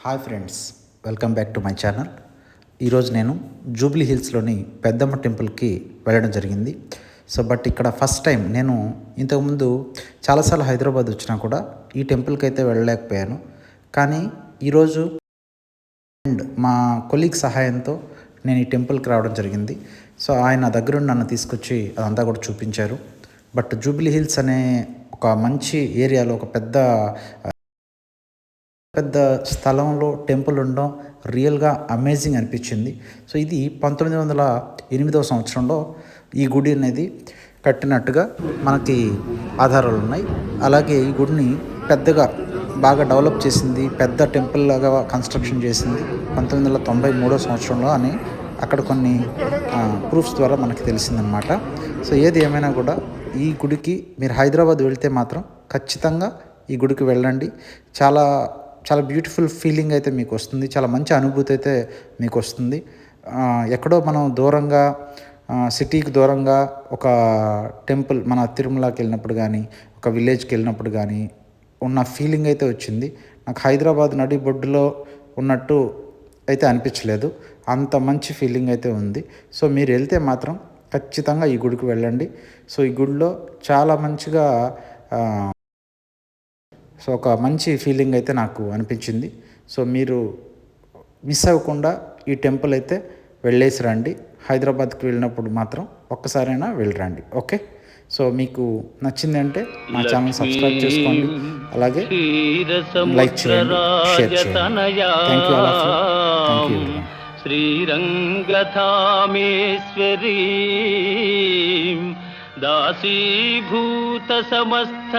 Hi friends, welcome back to my channel. ఈరోజు నేను Jubilee హిల్స్లోని పెద్దమ్మ టెంపుల్కి వెళ్ళడం జరిగింది. బట్ ఇక్కడ ఫస్ట్ టైం. నేను ఇంతకుముందు చాలాసార్లు హైదరాబాద్ వచ్చినా కూడా ఈ టెంపుల్కి అయితే వెళ్ళలేకపోయాను. కానీ ఈరోజు అండ్ మా కొలీగ్ సహాయంతో నేను ఈ టెంపుల్కి రావడం జరిగింది. ఆయన దగ్గరుండి నన్ను తీసుకొచ్చి అదంతా కూడా చూపించారు. బట్ జూబ్లీ హిల్స్ అనే ఒక మంచి ఏరియాలో ఒక పెద్ద స్థలంలో టెంపుల్ ఉండడం రియల్గా అమేజింగ్ అనిపించింది. ఇది 1908వ సంవత్సరంలో ఈ గుడి అనేది కట్టినట్టుగా మనకి ఆధారాలు ఉన్నాయి. అలాగే ఈ గుడిని పెద్దగా బాగా డెవలప్ చేసింది, పెద్ద టెంపుల్ లాగా కన్స్ట్రక్షన్ చేసింది 1993వ సంవత్సరంలో అని అక్కడ కొన్ని ప్రూఫ్స్ ద్వారా మనకి తెలిసిందనమాట. ఏది ఏమైనా కూడా ఈ గుడికి మీరు హైదరాబాద్ వెళ్తే మాత్రం ఖచ్చితంగా ఈ గుడికి వెళ్ళండి. చాలా చాలా బ్యూటిఫుల్ ఫీలింగ్ అయితే మీకు వస్తుంది. చాలా మంచి అనుభూతి అయితే మీకు వస్తుంది. ఎక్కడో మనం దూరంగా, సిటీకి దూరంగా ఒక టెంపుల్, మన తిరుమలకి వెళ్ళినప్పుడు కానీ, ఒక విలేజ్కి వెళ్ళినప్పుడు కానీ ఉన్న ఫీలింగ్ అయితే వచ్చింది. నాకు హైదరాబాద్ నడిబొడ్డులో ఉన్నట్టు అయితే అనిపించలేదు. అంత మంచి ఫీలింగ్ అయితే ఉంది. మీరు వెళ్తే మాత్రం ఖచ్చితంగా ఈ గుడికి వెళ్ళండి. ఈ గుడిలో చాలా మంచిగా ఒక మంచి ఫీలింగ్ అయితే నాకు అనిపించింది. మీరు మిస్ అవ్వకుండా ఈ టెంపుల్ అయితే వెళ్ళేసి రండి. హైదరాబాద్కి వెళ్ళినప్పుడు మాత్రం ఒక్కసారైనా వెళ్ళరండి. ఓకే. మీకు నచ్చింది అంటే మా ఛానల్ సబ్స్క్రైబ్ చేసుకోండి, అలాగే లైక్ చేయండి, షేర్ చేయండి. Thank you all of you. Thank you everyone. శ్రీరంగధామేశ్వరీ దాసీభూత సమస్త